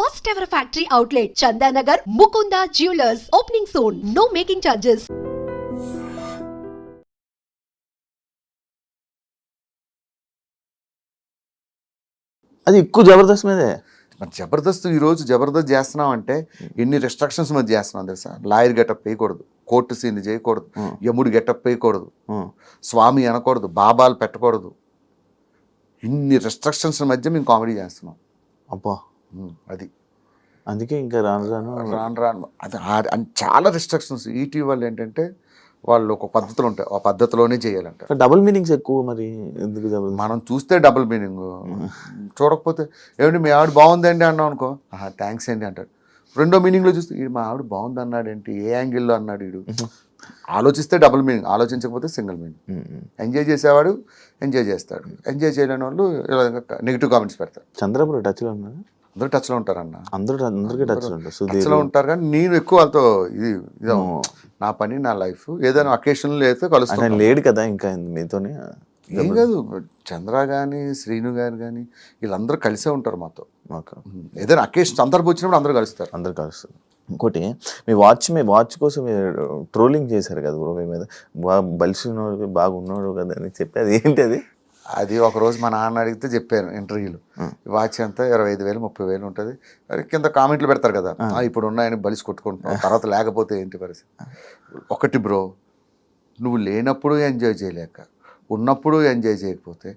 first ever factory outlet, Chandanagar, Mukunda Jewelers, opening soon. No making charges. అది ఎక్కువ జబర్దస్త్ మీదే. మరి జబర్దస్త్ ఈరోజు జబర్దస్త్ చేస్తున్నాం అంటే ఎన్ని రెస్ట్రిక్షన్స్ మధ్య చేస్తున్నాం తెలుసా? లాయర్ గెటప్ వేయకూడదు, కోర్టు సీన్ చేయకూడదు, యముడు గెటప్ వేయకూడదు, స్వామి అనకూడదు, బాబాలు పెట్టకూడదు. ఇన్ని రెస్ట్రిక్షన్స్ మధ్య మేము కామెడీ చేస్తున్నాం. అబ్బా, అది అందుకే ఇంకా రాను అది చాలా రెస్ట్రిక్షన్స్. ఈటీవీ వాళ్ళు ఏంటంటే వాళ్ళు ఒక పద్ధతులు ఉంటాయి, ఆ పద్ధతిలోనే చేయాలంట. డబుల్ మీనింగ్స్ ఎక్కువ. మరి ఎందుకు మనం చూస్తే డబుల్ మీనింగ్, చూడకపోతే ఏమిటి మీ ఆవిడ బాగుందండి అన్నాం అనుకో, థ్యాంక్స్ అండి అంటాడు. రెండో మీనింగ్లో చూస్తే ఈ మా ఆవిడ బాగుంది అన్నాడు ఏంటి, ఏ యాంగిల్లో అన్నాడు వీడు. ఆలోచిస్తే డబుల్ మీనింగ్, ఆలోచించకపోతే సింగిల్ మీనింగ్. ఎంజాయ్ చేసేవాడు ఎంజాయ్ చేస్తాడు, ఎంజాయ్ చేయలేని వాళ్ళు నెగిటివ్ కామెంట్స్ పెడతారు. చంద్రబాబు టచ్లో ఉన్నారు, అందరూ టచ్లో ఉంటారన్న, అందరికీ టచ్లో ఉంటారు. కానీ నేను ఎక్కువ వాళ్ళతో ఇది నా పని నా లైఫ్, ఏదైనా అకేషన్లో అయితే కలుస్తాను. లేడు కదా ఇంకా మీతోనే. ఏం కాదు, చంద్ర కానీ శ్రీను గారు కానీ వీళ్ళందరూ కలిసే ఉంటారు మాతో. మాకు ఏదైనా అకేషన్ సందర్భం వచ్చినప్పుడు అందరూ కలుస్తారు. ఇంకోటి, మీ వాచ్ కోసం మీరు ట్రోలింగ్ చేశారు కదా బ్రో, మీ మీద బలిసినోడు బాగున్నాడు కదా అని చెప్పి, అది ఏంటి అది? అది ఒకరోజు మా నాన్న అడిగితే చెప్పాను ఇంటర్వ్యూలో, వాచ్ అంతా 25,000 30,000 ఉంటుంది. అది కింద కామెంట్లు పెడతారు కదా, ఇప్పుడు ఉన్నాయని బలిసి కొట్టుకుంటున్నాం, తర్వాత లేకపోతే ఏంటి పరిస్థితి. ఒకటి బ్రో, నువ్వు లేనప్పుడు ఎంజాయ్ చేయలేక, ఉన్నప్పుడు ఎంజాయ్ చేయకపోతే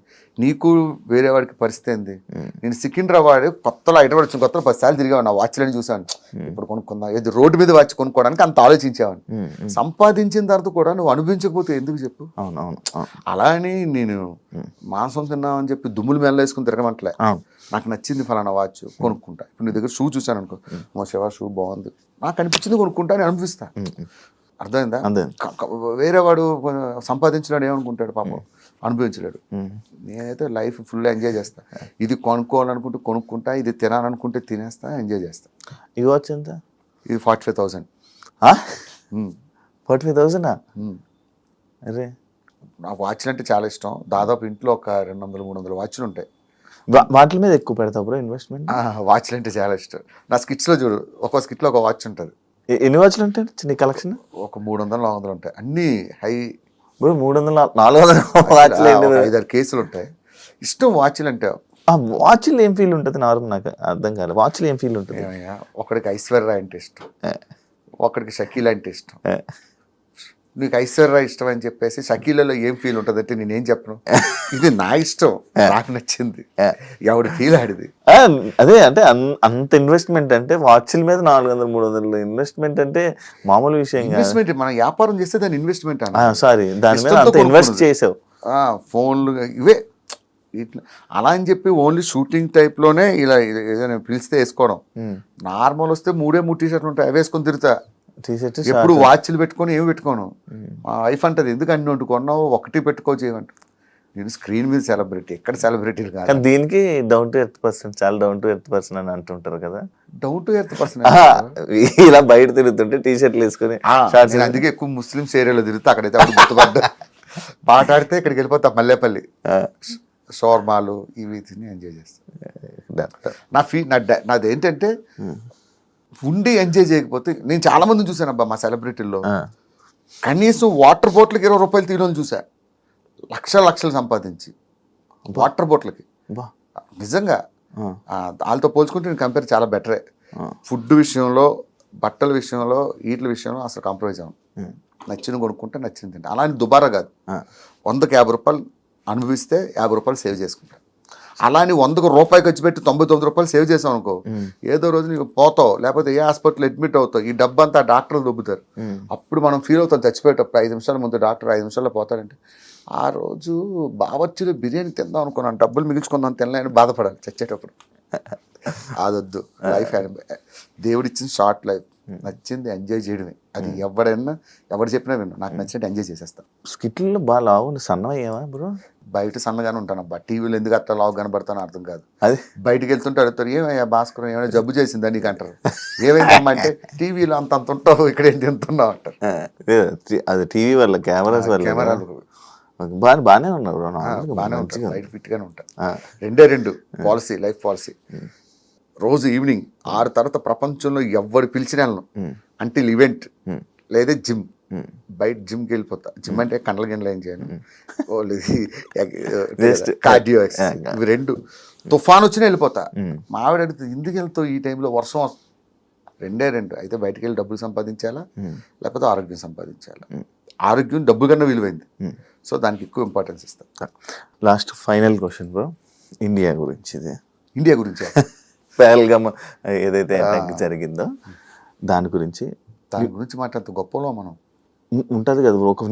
నీకు వేరే వాడికి పరిస్థితి ఏంది? నేను సికింద్రాబాద్ కొత్తలో ఐటమ్ వచ్చిన కొత్తలో 10 సార్లు తిరిగాను, నా వాచ్లని చూసాను. ఇప్పుడు కొనుక్కుందాం, ఏది రోడ్డు మీద వాచ్ కొనుక్కోవడానికి అంత ఆలోచించేవాడిని. సంపాదించిన తర్వాత కూడా నువ్వు అనుభవించకపోతే ఎందుకు చెప్పు? అలా అని నేను మాంసం తిన్నామని చెప్పి దుమ్ములు మెల్ల వేసుకుని తిరగమంటలే. నాకు నచ్చింది ఫలానా వాచ్ కొనుక్కుంటా. ఇప్పుడు నీ దగ్గర షూ చూసాను అనుకో, మా శివ షూ బాగుంది, నాకు అనిపించింది కొనుక్కుంటా అని అనిపిస్తా. అర్థమైందా? వేరే వాడు సంపాదించలేడు, ఏమనుకుంటాడు పాపం, అనుభవించలేడు. నేనైతే లైఫ్ ఫుల్ ఎంజాయ్ చేస్తా. ఇది కొనుక్కోవాలనుకుంటే కొనుక్కుంటా, ఇది తినాలనుకుంటే తినేస్తా, ఎంజాయ్ చేస్తా. ఈ వాచ్ ఎంత? ఇది 45,000. 45,000? అరే, నాకు వాచ్లు అంటే చాలా ఇష్టం. దాదాపు ఇంట్లో ఒక 200-300 వాచ్లు ఉంటాయి. వాటి మీద ఎక్కువ పెడతావు బ్రో ఇన్వెస్ట్మెంట్? వాచ్లు అంటే చాలా ఇష్టం. నా స్కిట్స్లో చూడు, ఒక్కో స్కిట్లో ఒక వాచ్ ఉంటుంది. ఎన్ని వాచ్లు ఉంటాయి చిన్న కలెక్షన్? ఒక 300-400 ఉంటాయి, అన్నీ హై. 300-400 వాచ్లు, 5-6 కేసులు ఉంటాయి. ఇష్టం వాచ్లు అంటే. వాచ్లు ఏం ఫీల్ ఉంటుంది? నార్మల్ నాకు అర్థం కాదు, వాచ్లు ఏం ఫీల్ ఉంటుంది? ఒకడికి ఐశ్వర్య అంటే ఇష్టం, ఒకడికి షకీల్ అంటే ఇష్టం. నీకు ఐశ్వర్య ఇష్టం అని చెప్పేసి షకీలలో ఏం ఫీల్ ఉంటుంది అంటే నేనేం చెప్పను, ఇది నా ఇష్టం, నాకు నచ్చింది, ఎవడి ఫీల్ ఆడిది. అదే అంటే అంత ఇన్వెస్ట్మెంట్ అంటే వాచ్ల మీద 400-300 ఇన్వెస్ట్మెంట్ అంటే మామూలు విషయం. ఇన్వెస్ట్మెంట్ మనం వ్యాపారం చేస్తే దాని ఇన్వెస్ట్మెంట్ అన్న. సారీ, దాని మీద అంత ఇన్వెస్ట్ చేసావు. ఫోన్లు ఇవే ఇట్లా అలా అని చెప్పి ఓన్లీ షూటింగ్ టైప్లోనే ఇలా ఏదైనా పిలిస్తే వేసుకోవడం. నార్మల్ వస్తే 3 టీ-షర్ట్లు ఉంటాయి, అవి వేసుకొని తిరుగుతా. ఎప్పుడు వాచ్లు పెట్టుకొని ఏమి పెట్టుకోను. మా వైఫ్ అంటది, ఎందుకు అన్ని వండుకున్నావు, ఒకటి పెట్టుకో చేయమంట. నేను స్క్రీన్ మీద సెలబ్రిటీ, ఎక్కడ సెలబ్రిటీ కాదు. దీనికి డౌన్ టు ఎర్త్ పర్సన్, చాలా డౌన్ టు ఎర్త్ పర్సన్ అని అంటుంటారు కదా. డౌన్ టు ఎర్త్ పర్సన్ ఇలా బయట తిరుగుతుంటే టీ-షర్ట్లు వేసుకుని, అందుకే ఎక్కువ ముస్లిమ్స్ ఏరియాలో తిరుగుతా. అక్కడైతే అప్పుడు గుర్తుపడ్డా, పాట ఆడితే ఇక్కడికి వెళ్ళిపోతా, మల్లేపల్లి షోర్మాలు ఇవి తిని ఎంజాయ్ చేస్తా. నాదేంటంటే ఉండి ఎంజాయ్ చేయకపోతే, నేను చాలా మందిని చూసాను అబ్బా మా సెలబ్రిటీల్లో, కనీసం వాటర్ బాటిల్కి 20 రూపాయలు తీయడం చూసా, లక్షలు సంపాదించి వాటర్ బాటిల్కి. నిజంగా వాళ్ళతో పోల్చుకుంటే నేను కంపేర్ చాలా బెటరే. ఫుడ్ విషయంలో, బట్టల విషయంలో, వీటి విషయంలో అసలు కాంప్రమైజ్ అవ్వను. నచ్చిన కొనుక్కుంటే నచ్చింది తింటే. అలా అని దుబారా కాదు. 100కి 50 రూపాయలు అనుభవిస్తే 50 రూపాయలు సేవ్ చేసుకుంటా. అలా అని 100కు రూపాయి ఖర్చు పెట్టి 99 రూపాయలు సేవ్ చేసాం అనుకో, ఏదో రోజు నీకు పోతావు, లేకపోతే ఏ హాస్పిటల్ అడ్మిట్ అవుతావు, ఈ డబ్బంతా డాక్టర్లు దొబ్బుతారు. అప్పుడు మనం ఫీల్ అవుతాం, చచ్చిపోయేటప్పుడు 5 నిమిషాల ముందు డాక్టర్ 5 నిమిషాల్లో పోతాడంటే. ఆ రోజు బావర్చిలో బిర్యానీ తిందాం అనుకున్నాను, డబ్బులు మిగిల్చుకుందాం తినలేని బాధపడాలి చచ్చేటప్పుడు. అదొద్దు. లైఫ్ దేవుడిచ్చిన షార్ట్ లైఫ్, నచ్చింది ఎంజాయ్ చేయడమే. అది ఎవరు చెప్పినా విన్నా, నాకు నచ్చినట్టు ఎంజాయ్ చేసేస్తాను. స్కిట్లో బాగా లావు సన్నమయ్యావా బ్రో? బయట సన్నగానే ఉంటాను అబ్బా, టీవీలో ఎందుకు అట్లా లావు కనబడతాను అర్థం కాదు. అది బయటకు వెళ్తుంటే అడుగుతారు, ఏమయ్యా భాస్కర్ ఏమైనా జబ్బు చేసిందా నీకు అంటారు. ఏమైందమ్మా అంటే, టీవీలో అంత ఉంటావు, ఇక్కడ ఏంటి తింటున్నావు అంటారు. అది టీవీ వల్ల, కెమెరాలు బాగానే ఉన్నారు, బాగానే ఉంటాయి, లైట్ ఫిట్గానే ఉంటాయి. 2 పాలసీ, లైఫ్ పాలసీ. రోజు ఈవినింగ్ 6 తర్వాత ప్రపంచంలో ఎవరు పిలిచిన వెళ్ళను అంటిల్ ఈవెంట్ లేదా జిమ్. బయట జిమ్కి వెళ్ళిపోతా. జిమ్ అంటే కండల గిన్నెలు ఏం చేయను, కార్డియో ఎక్సర్సైజ్, ఇవి 2. తుఫాన్ వచ్చినా వెళ్ళిపోతా. మా ఆవిడ అడుగుతుంది ఎందుకు వెళ్తావు ఈ టైంలో, వర్షం వస్తుంది. 2 అయితే బయటకు వెళ్ళి డబ్బులు సంపాదించాలా లేకపోతే ఆరోగ్యం సంపాదించాలా. ఆరోగ్యం డబ్బు కన్నా విలువైంది, సో దానికి ఎక్కువ ఇంపార్టెన్స్ ఇస్తాం. Last final question bro, India గురించి. ఇండియా గురించి పహల్గామ్ ఏదైతే అటాక్ జరిగిందో దాని గురించి మాట్లాడుతూ గొప్పలో మనం ఉంటుంది కదా బ్రో. ఒక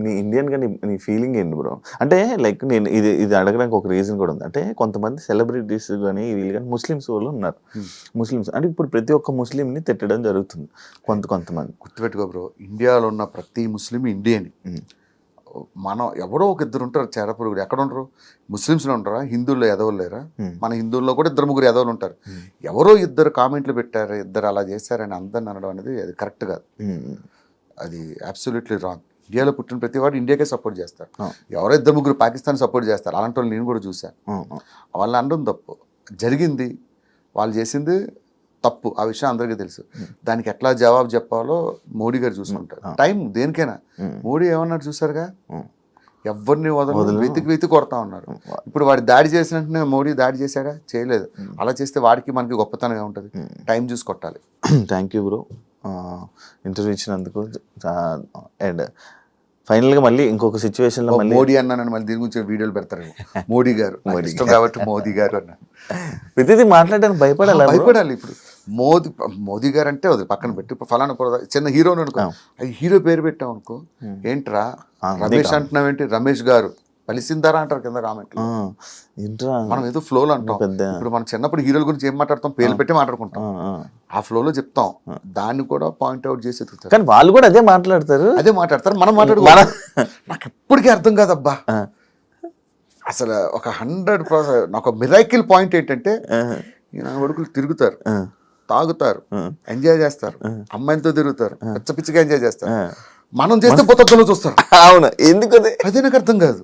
నీ ఇండియన్గా నీ ఫీలింగ్ ఏంటి బ్రో? అంటే లైక్ నేను ఇది అడగడానికి ఒక రీజన్ కూడా ఉంది. అంటే కొంతమంది సెలబ్రిటీస్ కానీ వీళ్ళు కానీ ముస్లిమ్స్ వాళ్ళు ఉన్నారు. ముస్లిమ్స్ అంటే ఇప్పుడు ప్రతి ఒక్క ముస్లింని తిట్టడం జరుగుతుంది కొంతమంది. గుర్తుపెట్టుకో బ్రో, ఇండియాలో ఉన్న ప్రతి ముస్లిం ఇండియన్. మనం ఎవరో ఒక 2 ఉంటారు చేరపురుగురు. ఎక్కడ ఉండరు? ముస్లిమ్స్లో ఉంటారా? హిందువుల్లో ఎదవలు లేరా? మన హిందువుల్లో కూడా 2-3 ఎదవలు ఉంటారు. ఎవరో 2 కామెంట్లు పెట్టారు, 2 అలా చేశారని అందరిని అనడం అనేది అది కరెక్ట్ కాదు. అది అబ్సల్యూట్లీ రాంగ్. ఇండియాలో పుట్టిన ప్రతి వాడు ఇండియాకే సపోర్ట్ చేస్తారు. ఎవరో 2-3 పాకిస్తాన్ సపోర్ట్ చేస్తారు. అలాంటి వాళ్ళు నేను కూడా చూశాను. వాళ్ళని అనడం తప్పు. జరిగింది, వాళ్ళు చేసింది తప్పు, ఆ విషయం అందరికీ తెలుసు. దానికి ఎట్లా జవాబు చెప్పాలో మోడీ గారు చూసుకుంటారు. టైం దేనికైనా. మోడీ ఏమన్నారు చూసారుగా, ఎవరిని వదలు వెతికి కొడతా ఉన్నారు. ఇప్పుడు వాడి దాడి చేసినట్టునే మోడీ దాడి చేశాడా? చేయలేదు. అలా చేస్తే వాడికి మనకి గొప్పతనంగా ఉంటుంది. టైం చూసి కొట్టాలి. థ్యాంక్ యూ బ్రో, ఇంటర్వ్యూ ఇచ్చినందుకు. అండ్ ఫైనల్గా మళ్ళీ ఇంకొక సిచ్యువేషన్లో మోడీ అన్నానని మళ్ళీ దీని గురించి వీడియోలు పెడతారు. మోడీ గారు ఇష్టం కాబట్టి మోదీ గారు అన్నా. ప్రతిదీ మాట్లాడడానికి భయపడాలి. ఇప్పుడు మోదీ గారు అంటే అది పక్కన పెట్టి, ఇప్పుడు ఫలానా చిన్న హీరోని అనుకో, హీరో పేరు పెట్టాం అనుకో, ఏంట్రా రమేష్ అంటున్నావు ఏంటి, రమేష్ గారు పలిసిందారా అంటారు కింద కామెంట్లు. మనం ఏదో ఫ్లోలో అంటాం. ఇప్పుడు మనం చిన్నప్పుడు హీరోల గురించి ఏం మాట్లాడతాం, పేర్లు పెట్టి మాట్లాడుకుంటాం. ఆ ఫ్లోలో చెప్తాం, దాన్ని కూడా పాయింట్అవుట్ చేసి ఎదుగుతారు. కానీ వాళ్ళు కూడా అదే మాట్లాడతారు. మనం మాట్లాడుకోవాలి. నాకు ఎప్పటికీ అర్థం కాదబ్బా అసలు. ఒక 100% నాకు మిరాకిల్ పాయింట్ ఏంటంటే, నా కొడుకులు తిరుగుతారు, తాగుతారు, ఎంజాయ్ చేస్తారు, అమ్మాయిలతో తిరుగుతారు, పిచ్చిగా ఎంజాయ్ చేస్తారు. మనం చేస్తే పొత్తులో చూస్తారు. అవును, ఎందుకు అదే నాకు అర్థం కాదు.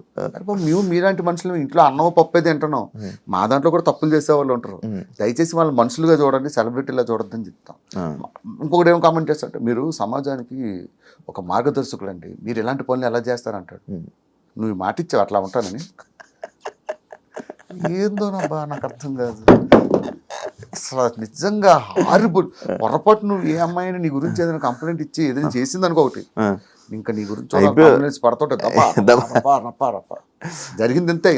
మీలాంటి మనుషులు ఇంట్లో అన్నం పప్పు తింటున్నాం, మా దాంట్లో కూడా తప్పులు చేసే వాళ్ళు ఉంటారు. దయచేసి వాళ్ళు మనుషులుగా చూడండి, సెలబ్రిటీలా చూడొద్దని చెప్తాం. ఇంకొకటి ఏమో కామెంట్ చేస్తారంటే, మీరు సమాజానికి ఒక మార్గదర్శకులు అండి, మీరు ఎలాంటి పనులు ఎలా చేస్తారంటాడు. నువ్వు మాట ఇచ్చావు అట్లా ఉంటానని. ఏందోనబ్బా నాకు అర్థం కాదు అసలు. నిజంగా హారిబుల్. పొరపాటు నువ్వు ఏ అమ్మాయిని నీ గురించి ఏదైనా కంప్లైంట్ ఇచ్చి ఏదైనా చేసింది అనుకో, ఒకటి ఇంకా నీ గురించి పడుతుంటే తప్ప జరిగింది అంతే.